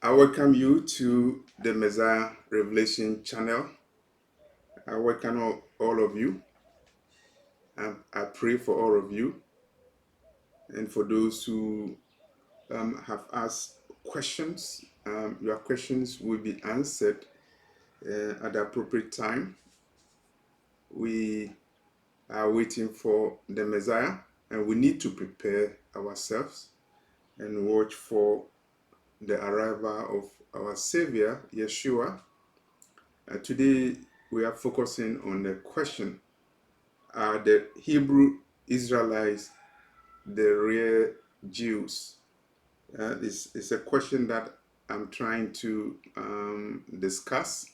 I welcome you to the Messiah Revelation channel. I welcome all of you. I pray for all of you and for those who have asked questions. Your questions will be answered at the appropriate time. We are waiting for the Messiah, and we need to prepare ourselves and watch for the arrival of our Savior, Yeshua. Today, we are focusing on the question: are the Hebrew Israelites the real Jews? It's a question that I'm trying to discuss.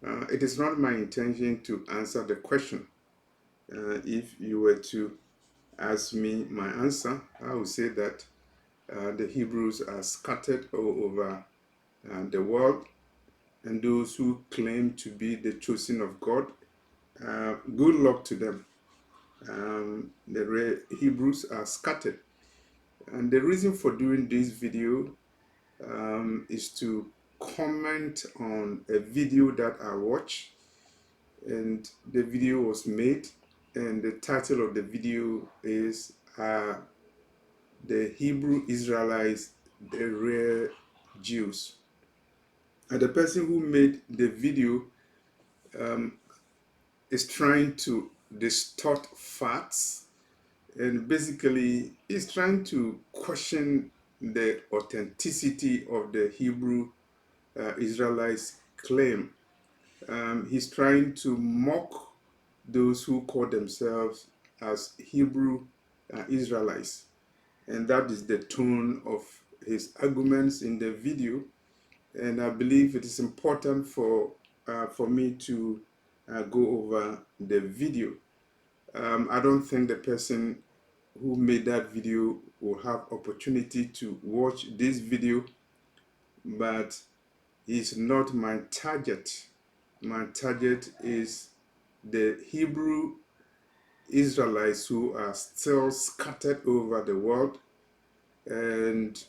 It is not my intention to answer the question. If you were to ask me my answer, I would say that the Hebrews are scattered all over the world, and those who claim to be the chosen of God, good luck to them. The Hebrews are scattered. And the reason for doing this video is to comment on a video that I watched. And the video was made, and the title of the video is The Hebrew Israelites, the Real Jews. And the person who made the video is trying to distort facts, and basically he's trying to question the authenticity of the Hebrew Israelites claim. He's trying to mock those who call themselves as Hebrew Israelites, and that is the tone of his arguments in the video. And I believe it is important for me to go over the video. I don't think the person who made that video will have opportunity to watch this video, but he's not my target. My target is the Hebrew Israelites who are still scattered over the world, and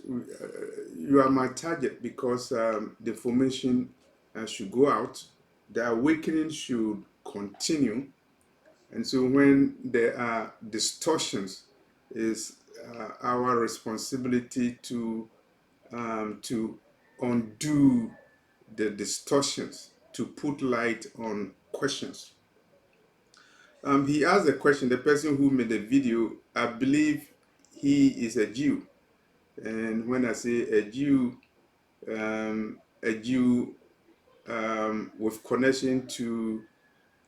you are my target because the information should go out, the awakening should continue. And so when there are distortions, it's our responsibility to undo the distortions, to put light on questions. He asked a question. The person who made the video, I believe he is a Jew. And when I say a Jew with connection to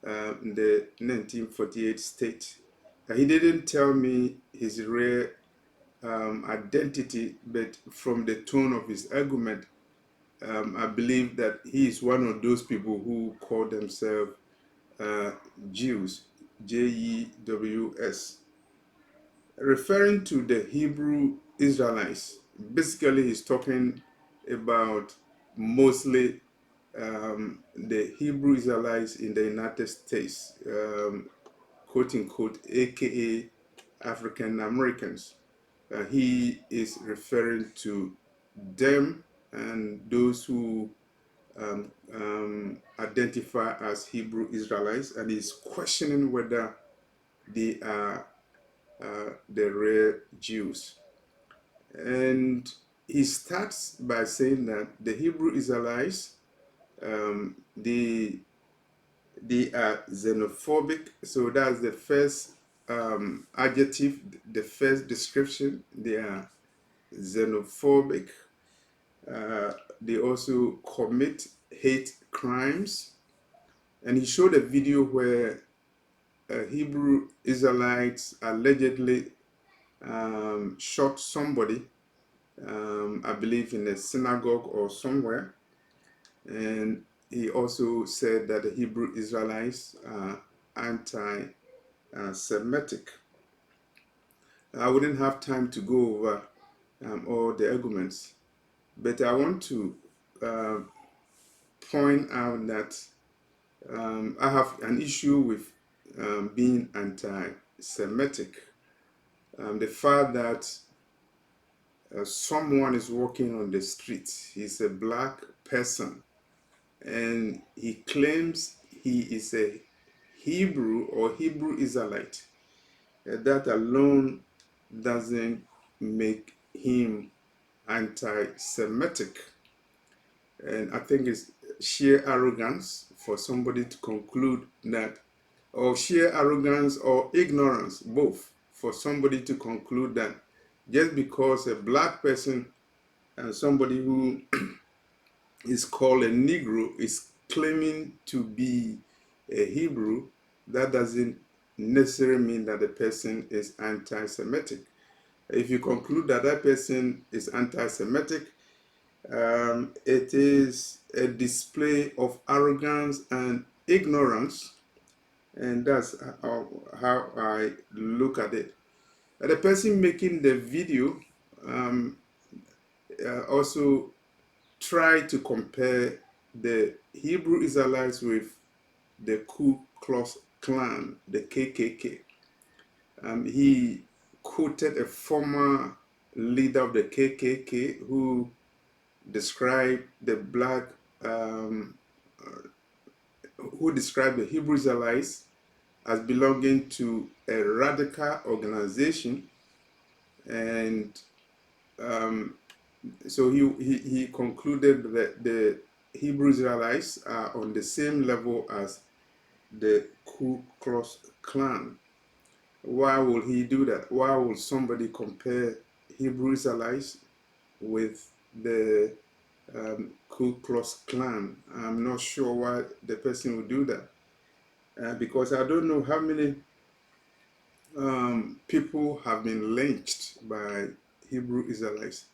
the 1948 state. He didn't tell me his real identity, but from the tone of his argument, I believe that he is one of those people who call themselves Jews, Jews. Referring to the Hebrew Israelites, basically he's talking about mostly the Hebrew Israelites in the United States, quote unquote, aka African Americans. He is referring to them and those who identify as Hebrew Israelites, and he's questioning whether they are the real Jews. And he starts by saying that the Hebrew Israelites, they are xenophobic. So that's the first adjective, the first description. They are xenophobic. They also commit hate crimes. And he showed a video where Hebrew Israelites allegedly shot somebody, I believe in a synagogue or somewhere. And he also said that the Hebrew Israelites are anti-Semitic. I wouldn't have time to go over all the arguments, but I want to point out that I have an issue with being anti-Semitic. The fact that someone is walking on the street. He's a black person, and he claims he is a Hebrew or Hebrew Israelite. That alone doesn't make him anti-Semitic. And I think it's sheer arrogance for somebody to conclude that, or sheer arrogance or ignorance, both, for somebody to conclude that just because a black person and somebody who is called a Negro is claiming to be a Hebrew, that doesn't necessarily mean that the person is anti-Semitic. If you conclude that that person is anti-Semitic, it is a display of arrogance and ignorance, and that's how I look at it. The person making the video also tried to compare the Hebrew Israelites with the Ku Klux Klan, the KKK. He quoted a former leader of the KKK who described the black, who described the Hebrew Israelites as belonging to a radical organization, and so he concluded that the Hebrew Israelites are on the same level as the Ku Klux Klan. Why would he do that? Why would somebody compare Hebrew Israelites with the Ku Klux Klan? I'm not sure why the person would do that, because I don't know how many people have been lynched by Hebrew Israelites.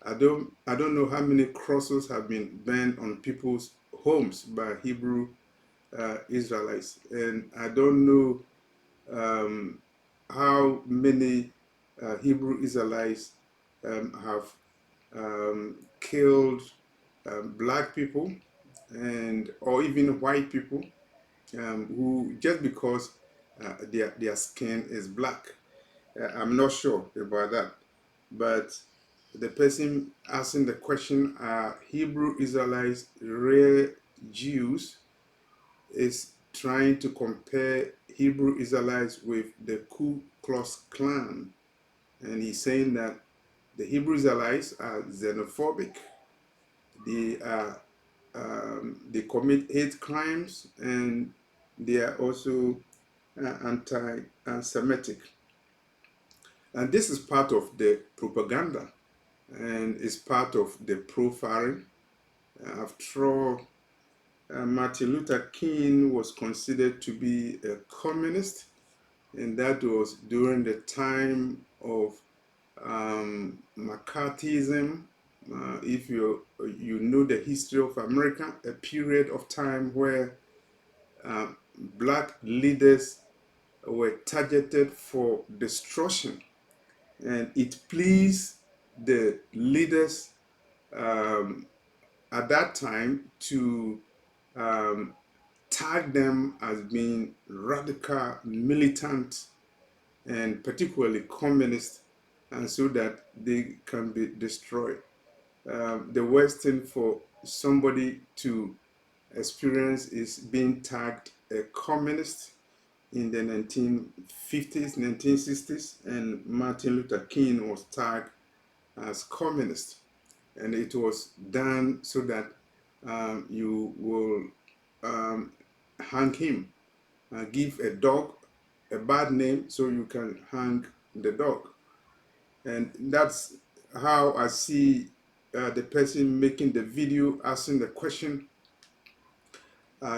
I don't know how many crosses have been burned on people's homes by Hebrew Israelites, and I don't know how many Hebrew Israelites have killed black people and or even white people who just because their skin is black. I'm not sure about that, but the person asking the question, are Hebrew Israelites real Jews, is trying to compare Hebrew Israelites with the Ku Klux Klan. And he's saying that the Hebrew Israelites are xenophobic. They are they commit hate crimes, and they are also anti-Semitic. And this is part of the propaganda, and is part of the profiling. After all, Martin Luther King was considered to be a communist, and that was during the time of McCarthyism. If you know the history of America, a period of time where black leaders were targeted for destruction, and it pleased the leaders at that time to tag them as being radical, militant, and particularly communist, and so that they can be destroyed. The worst thing for somebody to experience is being tagged a communist in the 1950s, 1960s, and Martin Luther King was tagged as communist. And it was done so that you will hang him, give a dog a bad name so you can hang the dog. And that's how I see the person making the video asking the question,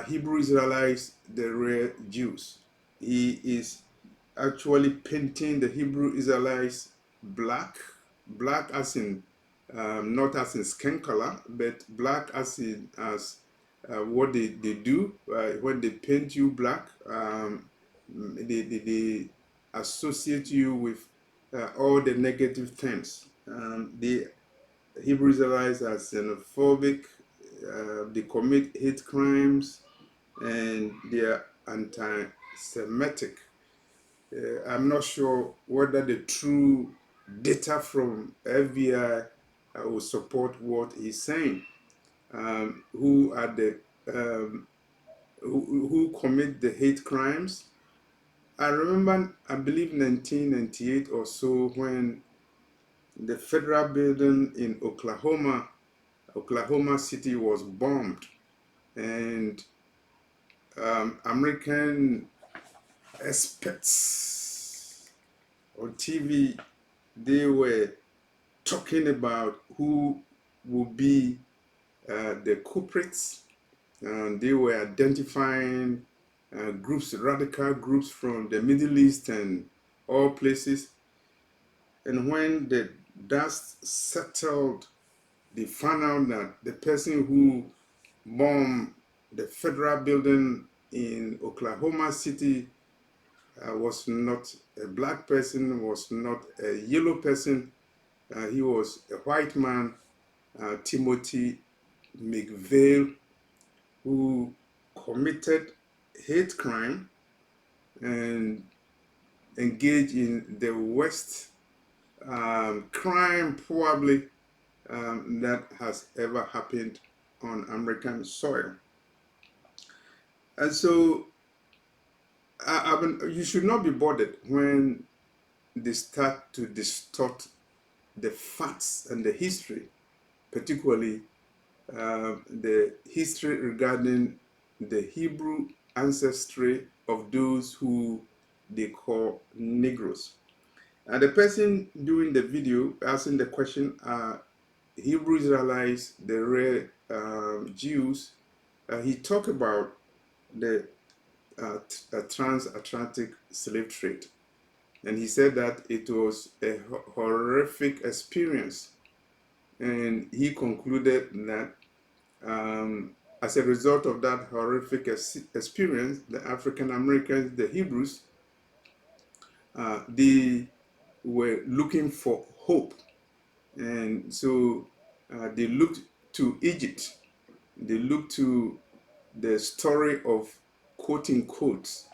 Hebrew Israelites, the real Jews. He is actually painting the Hebrew Israelites black, black as in, not as in skin color, but black as in as what they do when they paint you black. They associate you with all the negative things. The Hebrew Israelites are xenophobic, they commit hate crimes, and they are anti-Semitic. I'm not sure whether the true data from FBI will support what he's saying. Who are the who commit the hate crimes? I remember, I believe 1998 or so, when the federal building in Oklahoma City was bombed, and American experts on TV, they were talking about who would be the culprits, and they were identifying groups, radical groups from the Middle East and all places. And when the dust settled, they found out that the person who bombed the federal building in Oklahoma City was not a black person, was not a yellow person. He was a white man, Timothy McVeigh, who committed hate crime and engaged in the worst crime probably that has ever happened on American soil. And so you should not be bothered when they start to distort the facts and the history, particularly the history regarding the Hebrew ancestry of those who they call Negroes. And the person doing the video asking the question are Hebrew Israelites, the rare Jews. He talked about the transatlantic slave trade. And he said that it was a horrific experience. And he concluded that as a result of that horrific experience, the African Americans, the Hebrews, they were looking for hope. And so they looked to Egypt. They looked to the story of, quote unquote,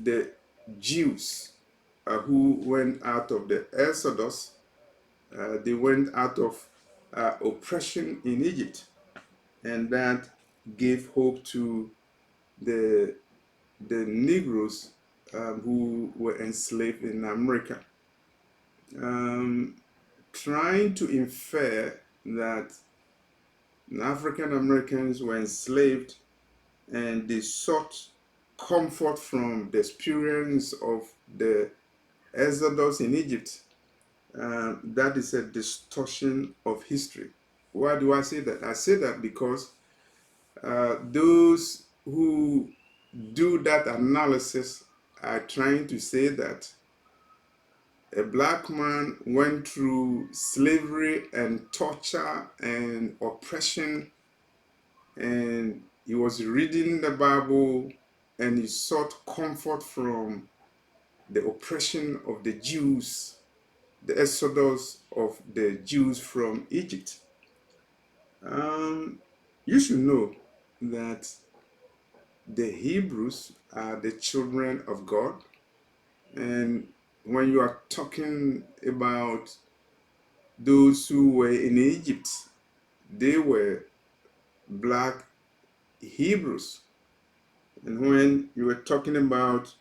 the Jews who went out of the Exodus. They went out of oppression in Egypt. And that gave hope to the Negroes who were enslaved in America. Trying to infer that African Americans were enslaved and they sought comfort from the experience of the Exodus in Egypt, that is a distortion of history. Why do I say that? I say that because those who do that analysis are trying to say that a black man went through slavery and torture and oppression, and he was reading the Bible and he sought comfort from the oppression of the Jews, the exodus of the Jews from Egypt. You should know that the Hebrews are the children of God. And when you are talking about those who were in Egypt, they were black Hebrews. And when you were talking about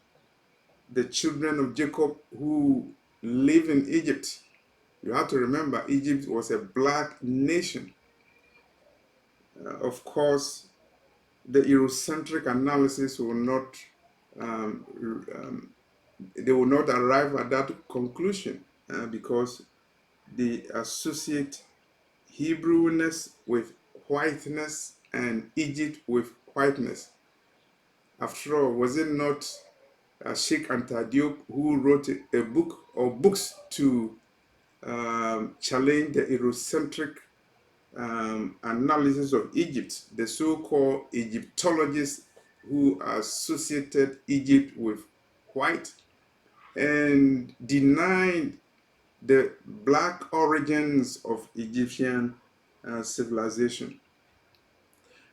the children of Jacob who live in Egypt, you have to remember Egypt was a black nation. Of course, the Eurocentric analysis will not, they will not arrive at that conclusion because they associate Hebrewness with whiteness and Egypt with whiteness. After all, was it not Sheikh Anta Diop who wrote a book or books to challenge the Eurocentric analysis of Egypt, the so-called Egyptologists who associated Egypt with white and denied the black origins of Egyptian civilization.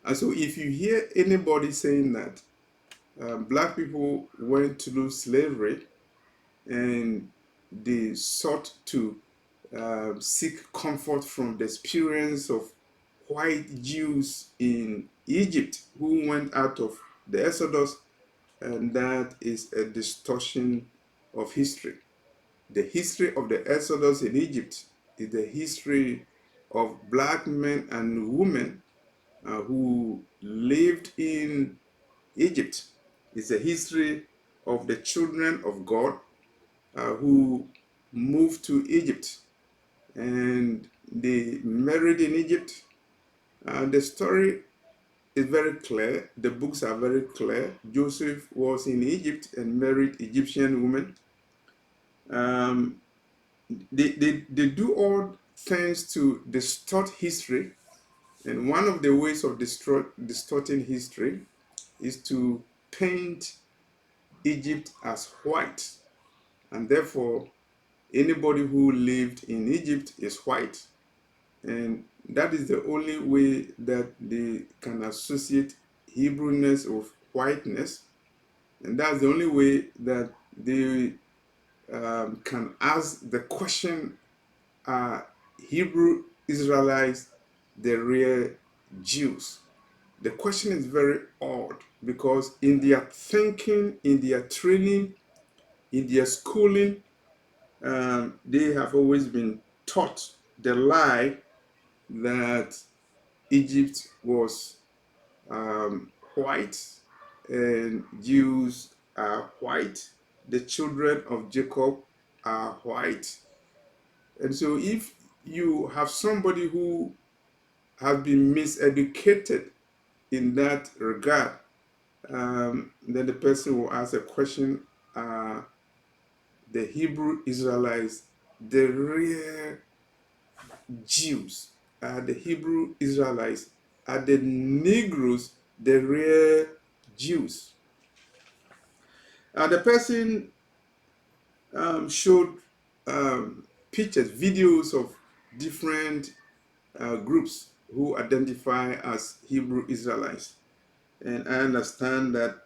And so if you hear anybody saying that black people went through slavery and they sought to seek comfort from the experience of white Jews in Egypt who went out of the Exodus, and that is a distortion of history. The history of the Exodus in Egypt is the history of black men and women who lived in Egypt. It's a history of the children of God who moved to Egypt and they married in Egypt. The story is very clear. The books are very clear. Joseph was in Egypt and married Egyptian women. Um, they do all things to distort history. And one of the ways of distorting history is to paint Egypt as white. And therefore, anybody who lived in Egypt is white. And that is the only way that they can associate Hebrewness with whiteness. And that's the only way that they can ask the question, are Hebrew Israelites the real Jews? The question is very odd because in their thinking, in their training, in their schooling, they have always been taught the lie that Egypt was white and Jews are white. The children of Jacob are white. And so if you have somebody who has been miseducated in that regard, then the person will ask a question, the Hebrew Israelites, the real Jews, the Hebrew Israelites, are the Negroes, the real Jews. The person showed pictures, videos of different groups who identify as Hebrew Israelites. And I understand that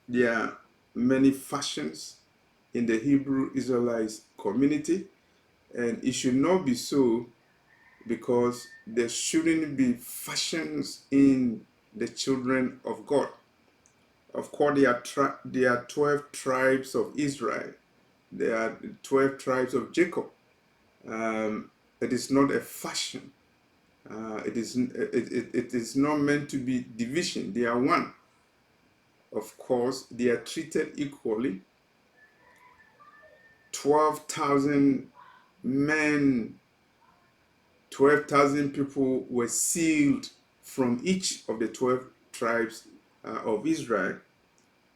there are many factions in the Hebrew Israelites community, and it should not be so because there shouldn't be factions in the children of God. Of course, there are 12 tribes of Israel. There are 12 tribes of Jacob. It is not a faction. It is not meant to be division. They are one. Of course, they are treated equally. 12,000 men, 12,000 people were sealed from each of the 12 tribes of Israel.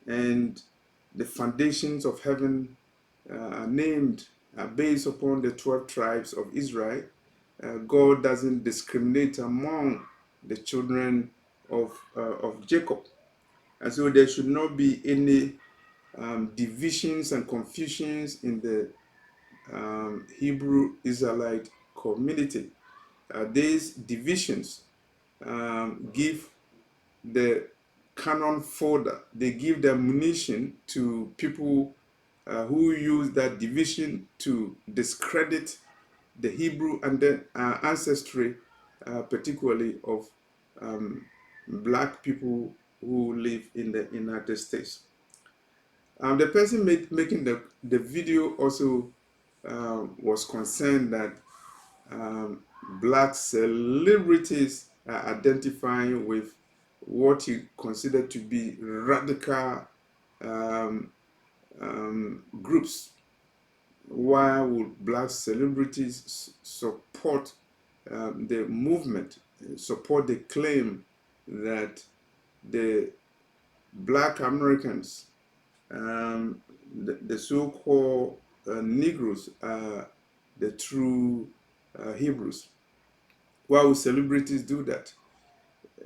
And the foundations of heaven are named based upon the 12 tribes of Israel. God doesn't discriminate among the children of Jacob. And so there should not be any divisions and confusions in the Hebrew Israelite community. These divisions give the cannon fodder, they give the ammunition to people who use that division to discredit the Hebrew and the ancestry, particularly of black people who live in the United States. The person making the video also was concerned that black celebrities are identifying with what he considered to be radical groups. Why would black celebrities support the movement, support the claim that the black Americans, the so-called Negroes, are the true Hebrews? Why would celebrities do that?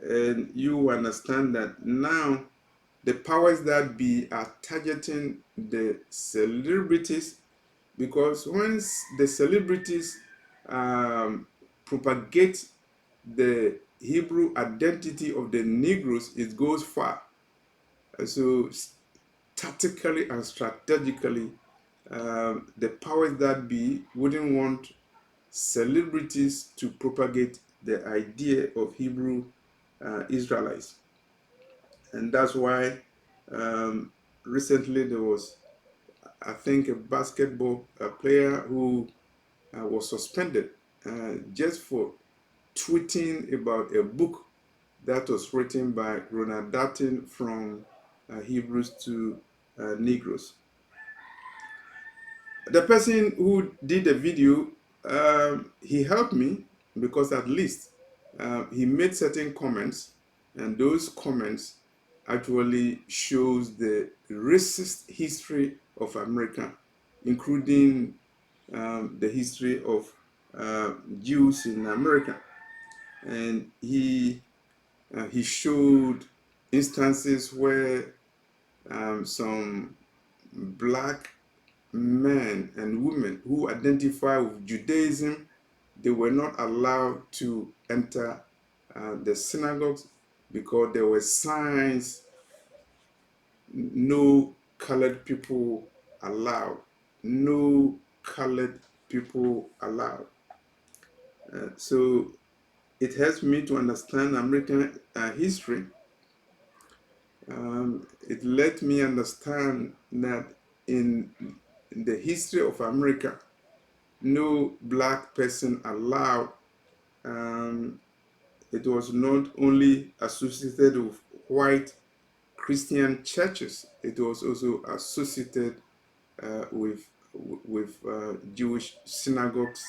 And you understand that now the powers that be are targeting the celebrities, because once the celebrities propagate the Hebrew identity of the Negroes, it goes far. So tactically and strategically, the powers that be wouldn't want celebrities to propagate the idea of Hebrew Israelites. And that's why recently there was, I think, a basketball player who was suspended just for tweeting about a book that was written by Ronald Darton from Hebrews to Negroes. The person who did the video, he helped me because at least he made certain comments, and those comments actually shows the racist history of America, including the history of Jews in America. And he showed instances where some black men and women who identify with Judaism, they were not allowed to enter the synagogues because there were signs, no colored people allowed, no colored people allowed. So it helps me to understand American history. It let me understand that in the history of America, no black person allowed. It was not only associated with white Christian churches, it was also associated with Jewish synagogues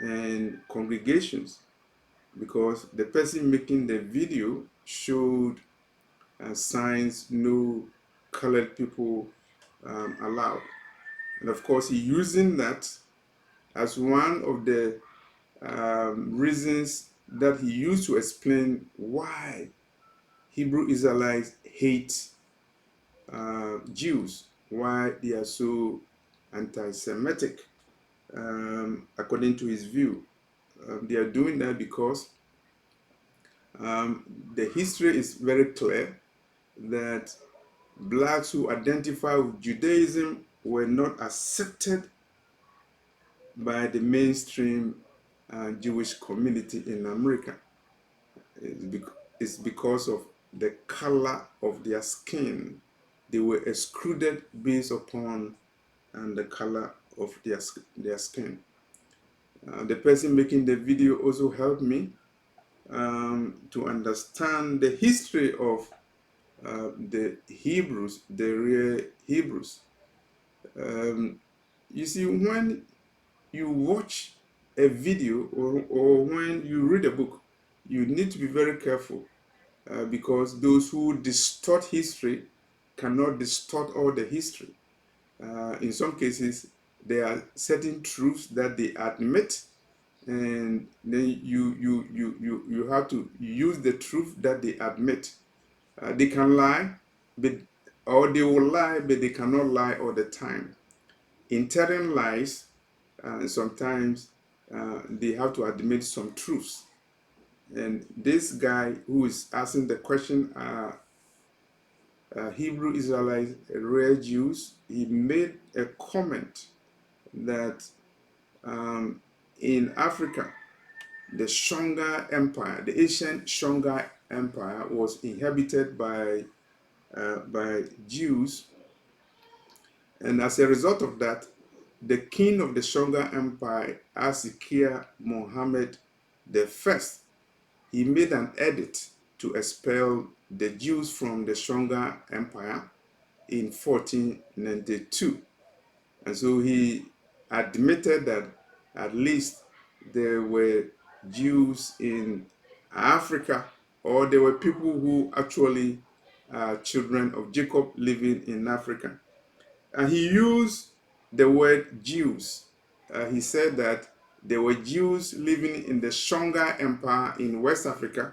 and congregations, because the person making the video showed signs no colored people allowed. And of course, he using that as one of the reasons that he used to explain why Hebrew Israelites hate Jews, why they are so anti-Semitic, according to his view. They are doing that because the history is very clear that blacks who identify with Judaism were not accepted by the mainstream Jewish community in America. It's because of the color of their skin. They were excluded based upon the color of their skin. The person making the video also helped me to understand the history of the Hebrews, the real Hebrews. You see, when you watch a video or when you read a book, you need to be very careful because those who distort history cannot distort all the history. In some cases, there are certain truths that they admit, and then you have to use the truth that they admit. They can lie, but or they will lie, but they cannot lie all the time. In telling lies, sometimes they have to admit some truths. And this guy who is asking the question, Hebrew Israelites, real Jews, he made a comment that in Africa, the Shonga Empire, the ancient Shonga Empire, was inhabited by Jews, and as a result of that, the king of the Shonga Empire, Asikia Mohammed I, he made an edict to expel the Jews from the Shonga Empire in 1492. And so he admitted that at least there were Jews in Africa, or there were people who actually are children of Jacob living in Africa. And he used the word Jews. He said that there were Jews living in the Shonga Empire in West Africa,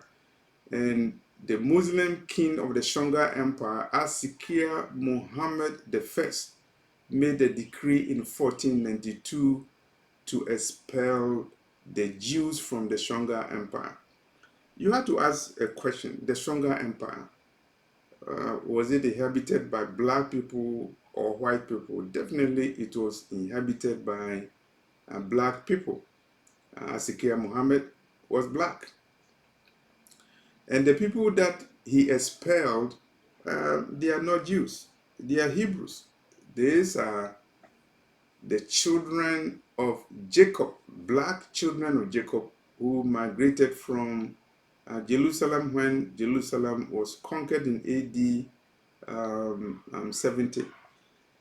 and the Muslim king of the Shonga Empire, Asikia Muhammad I, made a decree in 1492 to expel the Jews from the Shonga Empire. You have to ask a question. The Shonga Empire, was it inhabited by black people or white people? Definitely it was inhabited by black people. Asikia Muhammad, was black. And the people that he expelled, they are not Jews, they are Hebrews. These are the children of Jacob, black children of Jacob, who migrated from Jerusalem when Jerusalem was conquered in AD 70.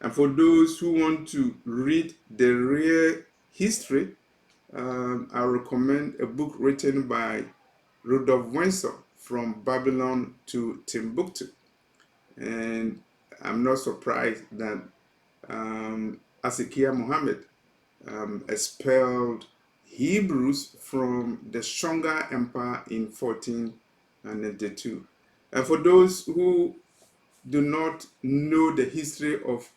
And for those who want to read the real history, I recommend a book written by Rudolf Wenzel, From Babylon to Timbuktu. And I'm not surprised that Asikia Muhammad expelled Hebrews from the stronger empire in 1492. And for those who do not know the history of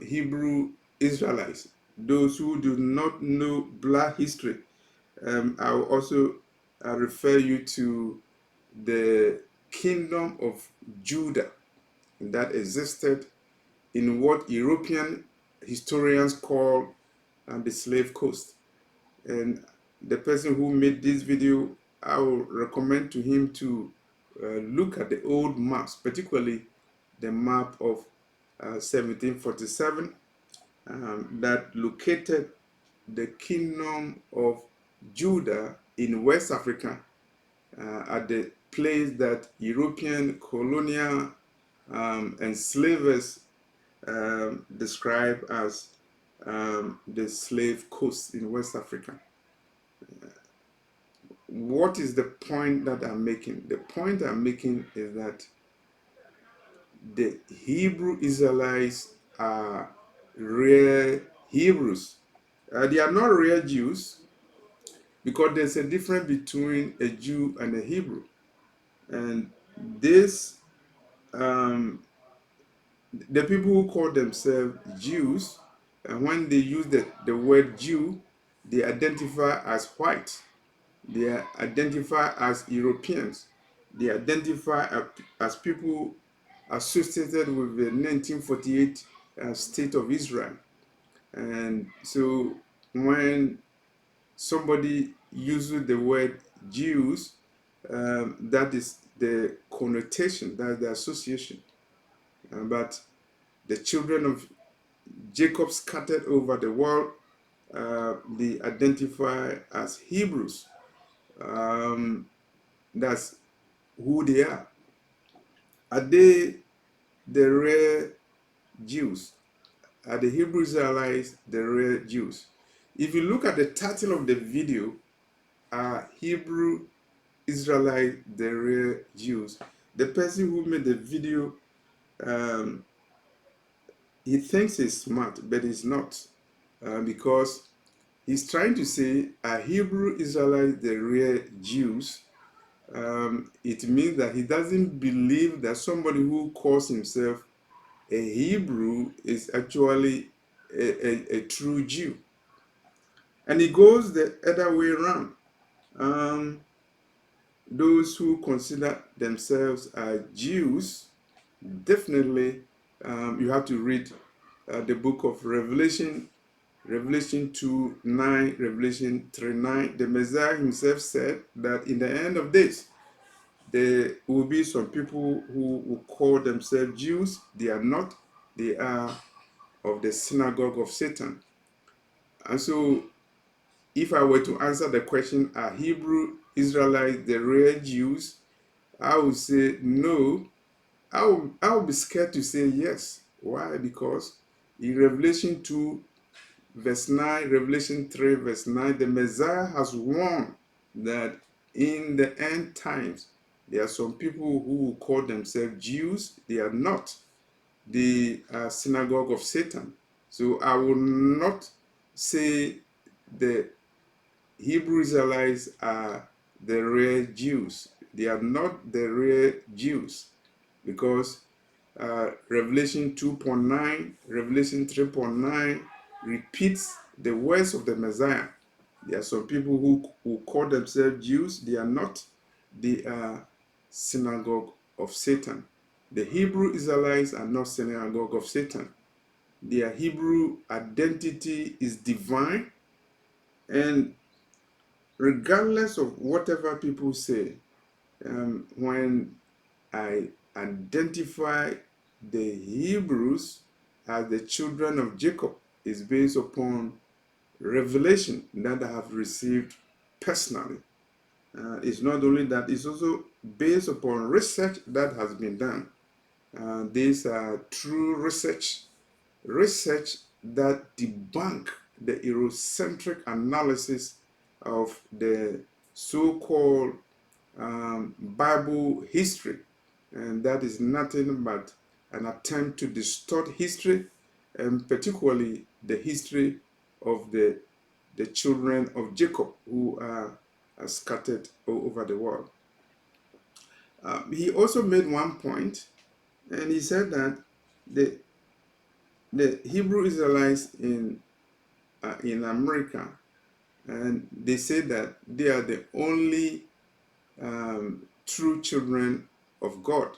Hebrew Israelites, those who do not know black history, I will also refer you to the kingdom of Judah that existed in what European historians call the slave coast. And the person who made this video, I will recommend to him to look at the old maps, particularly the map of 1747 that located the kingdom of Judah in West Africa at the place that European colonial enslavers describe as the slave coast in West Africa. What is the point that I'm making? The point I'm making is that the Hebrew Israelites are real Hebrews. They are not real Jews because there's a difference between a Jew and a Hebrew. And this, the people who call themselves Jews, and when they use the word Jew, they identify as white. They identify as Europeans. They identify as people associated with the 1948 state of Israel. And so when somebody uses the word Jews, that is the connotation, that's the association. But the children of Jacob scattered over the world, they identify as Hebrews. That's who they are. Are they the real Jews? Are the Hebrew Israelites the real Jews? If you look at the title of the video, are Hebrew Israelites the real Jews? The person who made the video, he thinks he's smart, but he's not, because he's trying to say, are Hebrew Israelites the real Jews? It means that he doesn't believe that somebody who calls himself a Hebrew is actually a true Jew. And it goes the other way around. Those who consider themselves Jews, definitely you have to read the book of Revelation, Revelation 2:9, Revelation 3:9. The Messiah himself said that in the end of days, there will be some people who will call themselves Jews. They are not. They are of the synagogue of Satan. And so, if I were to answer the question, are Hebrew Israelites the real Jews? I would say no. I would be scared to say yes. Why? Because in Revelation 2, verse 9, Revelation 3, verse 9, the Messiah has warned that in the end times, there are some people who will call themselves Jews. They are not the synagogue of Satan. So I will not say the Hebrew Israelites are the real Jews. They are not the real Jews because Revelation 2:9, Revelation 3:9 repeats the words of the Messiah. There are some people who call themselves Jews. They are not. They are synagogue of Satan. The Hebrew Israelites are not synagogue of Satan. Their Hebrew identity is divine, and regardless of whatever people say, when I identify the Hebrews as the children of Jacob, is based upon revelation that I have received personally. It's not only that, it's also based upon research that has been done. These are true research that debunk the Eurocentric analysis of the so-called Bible history, and that is nothing but an attempt to distort history, and particularly the history of the children of Jacob who are scattered all over the world. He also made one point, and he said that the Hebrew Israelites in America, and they say that they are the only true children of God,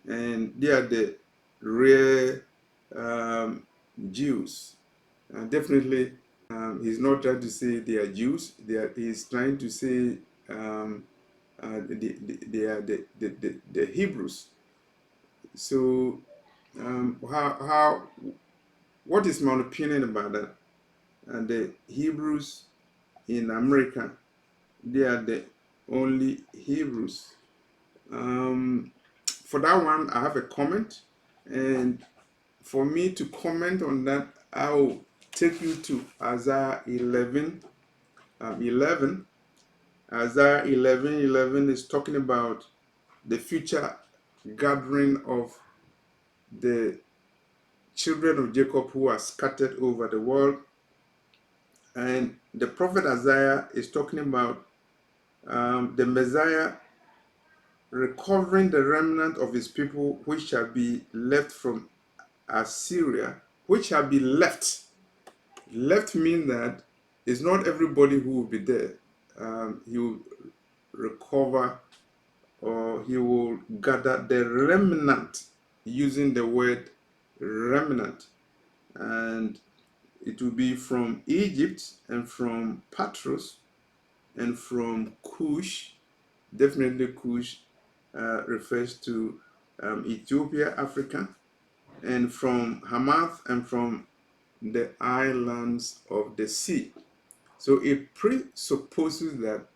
and they are the rare Jews. Definitely, he's not trying to say they are Jews. He's trying to say they are the Hebrews. So, what is my opinion about that? And the Hebrews in America, they are the only Hebrews. For that one, I have a comment, and for me to comment on that, I will take you to Isaiah 11. Isaiah 11:11 is talking about the future gathering of the children of Jacob who are scattered over the world. And the prophet Isaiah is talking about the Messiah recovering the remnant of his people which shall be left from Assyria, which shall be left. Left means that it's not everybody who will be there. He will recover, or he will gather the remnant, using the word remnant. And it will be from Egypt and from Patros and from Cush. Definitely Cush refers to Ethiopia, Africa, and from Hamath and from the islands of the sea. So it presupposes that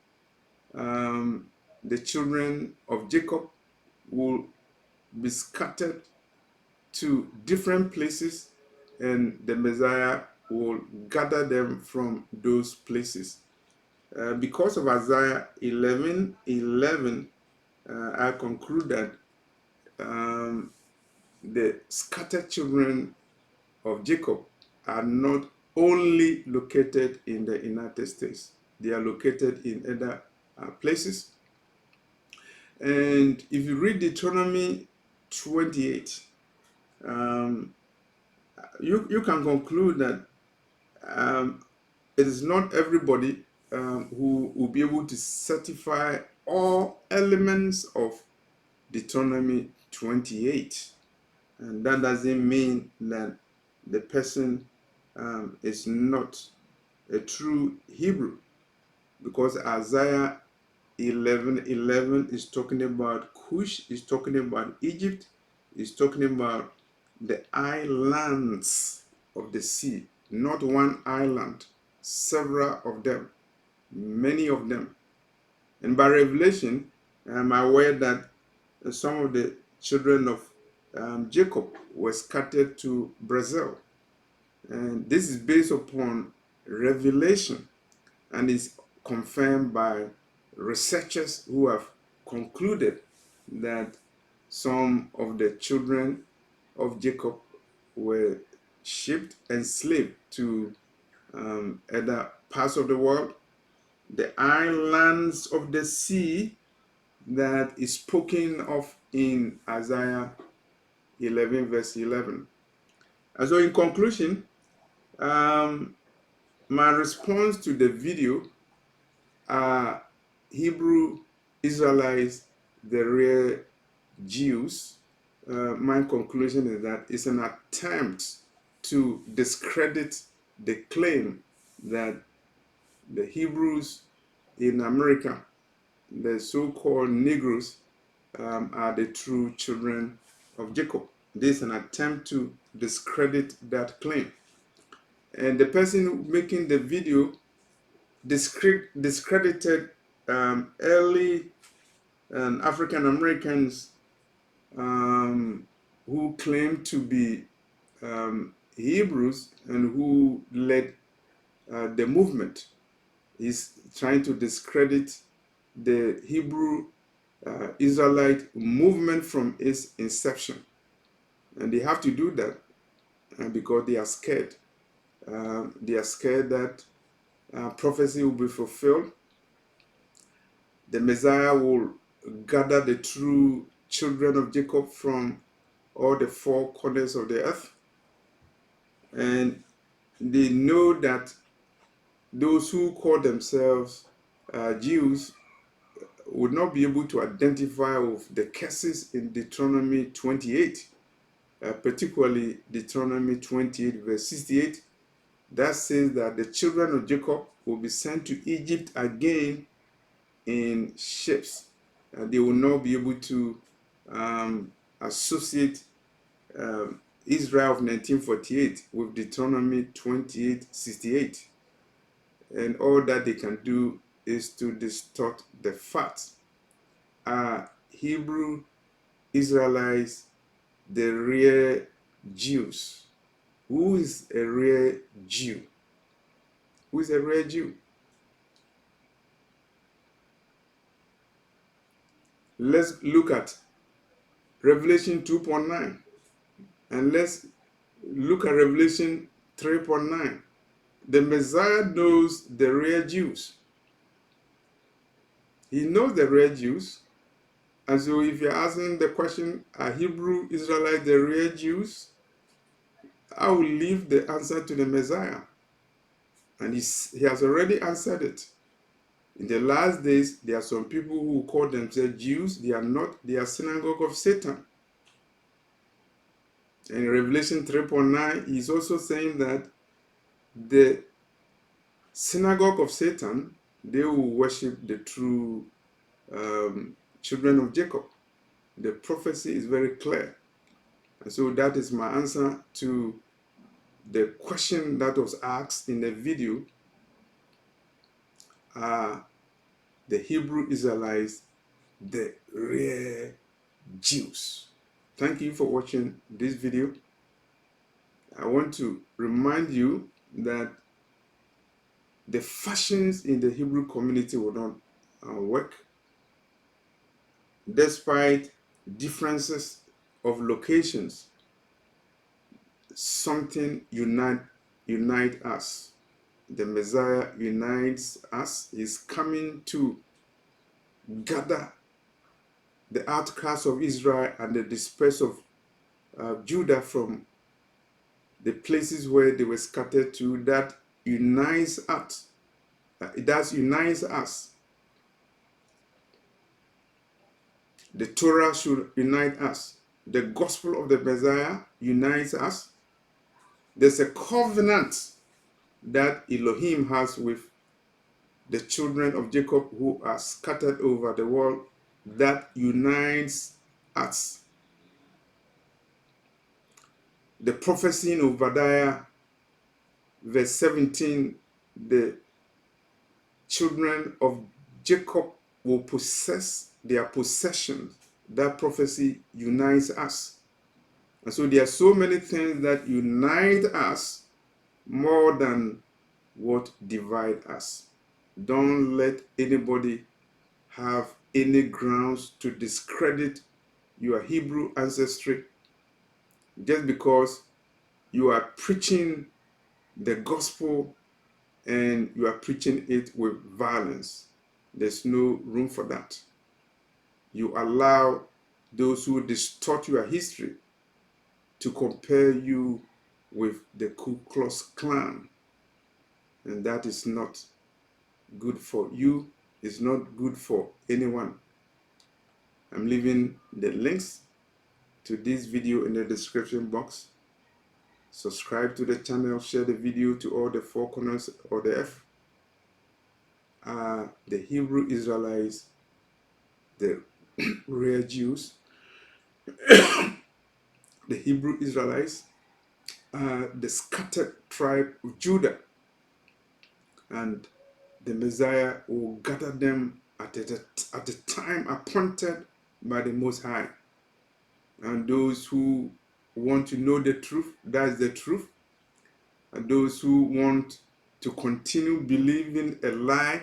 the children of Jacob will be scattered to different places, and the Messiah will gather them from those places. Because of Isaiah 11:11, I conclude that the scattered children of Jacob are not only located in the United States, they are located in other places. And if you read Deuteronomy 28, you can conclude that it is not everybody who will be able to certify all elements of Deuteronomy 28. And that doesn't mean that the person is not a true Hebrew, because Isaiah 11:11 is talking about Cush, is talking about Egypt, is talking about the islands of the sea, not one island, several of them, many of them. And by revelation, I'm aware that some of the children of Jacob were scattered to Brazil. And this is based upon revelation, and is confirmed by researchers who have concluded that some of the children of Jacob were shipped, enslaved to other parts of the world. The islands of the sea that is spoken of in Isaiah 11 verse 11. And so in conclusion, my response to the video are Hebrew Israelites, the rare Jews. My conclusion is that it's an attempt to discredit the claim that the Hebrews in America, the so-called Negroes are the true children of Jacob. This is an attempt to discredit that claim. And the person making the video discredited early African Americans who claimed to be Hebrews and who led the movement. He's trying to discredit the Hebrew Israelite movement from its inception. And they have to do that because they are scared. They are scared that prophecy will be fulfilled. The Messiah will gather the true children of Jacob from all the four corners of the earth. And they know that those who call themselves Jews would not be able to identify with the curses in Deuteronomy 28, particularly Deuteronomy 28 verse 68, that says that the children of Jacob will be sent to Egypt again in ships. They will not be able to associate Israel of 1948 with Deuteronomy 28:68. And all that they can do is to distort the facts. Are Hebrew Israelites the real Jews? Who is a real Jew? Who is a real Jew? Let's look at Revelation 2.9 and let's look at Revelation 3.9. The Messiah knows the real Jews. He knows the real Jews. And so if you're asking the question, are Hebrew Israelites the real Jews? I will leave the answer to the Messiah. And he has already answered it. In the last days, there are some people who call themselves Jews. They are not. They are synagogue of Satan. And in Revelation 3.9, he's also saying that the synagogue of Satan, they will worship the true children of Jacob. The prophecy is very clear. And so that is my answer to the question that was asked in the video. Are the Hebrew Israelites the real Jews? Thank you for watching this video. I want to remind you that the fashions in the Hebrew community will not work. Despite differences of locations, something unite us. The Messiah unites us. He's coming to gather the outcasts of Israel and the dispersed of Judah from the places where they were scattered to. That unites us. It does unites us. The Torah should unite us. The gospel of the Messiah unites us. There's a covenant that Elohim has with the children of Jacob who are scattered over the world that unites us. The prophecy in Obadiah verse 17, the children of Jacob will possess their possessions. That prophecy unites us. And so there are so many things that unite us more than what divide us. Don't let anybody have any grounds to discredit your Hebrew ancestry just because you are preaching the gospel and you are preaching it with violence. There's no room for that. You allow those who distort your history to compare you with the Ku Klux Klan. And that is not good for you. It's not good for anyone. I'm leaving the links to this video in the description box. Subscribe to the channel, share the video to all the four corners of the earth. are the Hebrew Israelites, the real Jews. The Hebrew Israelites are the scattered tribe of Judah, and the Messiah will gather them at the time appointed by the Most High. And those who want to know the truth, that's the truth. And those who want to continue believing a lie,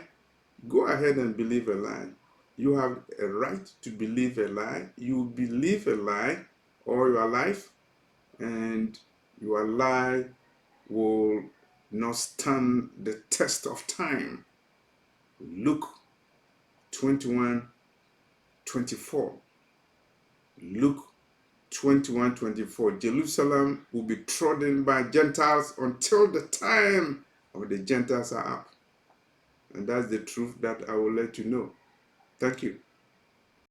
go ahead and believe a lie. You have a right to believe a lie. You believe a lie all your life, and your lie will not stand the test of time. Luke 21:24. Luke 21:24. Jerusalem will be trodden by Gentiles until the time of the Gentiles are up. And that's the truth that I will let you know. Thank you.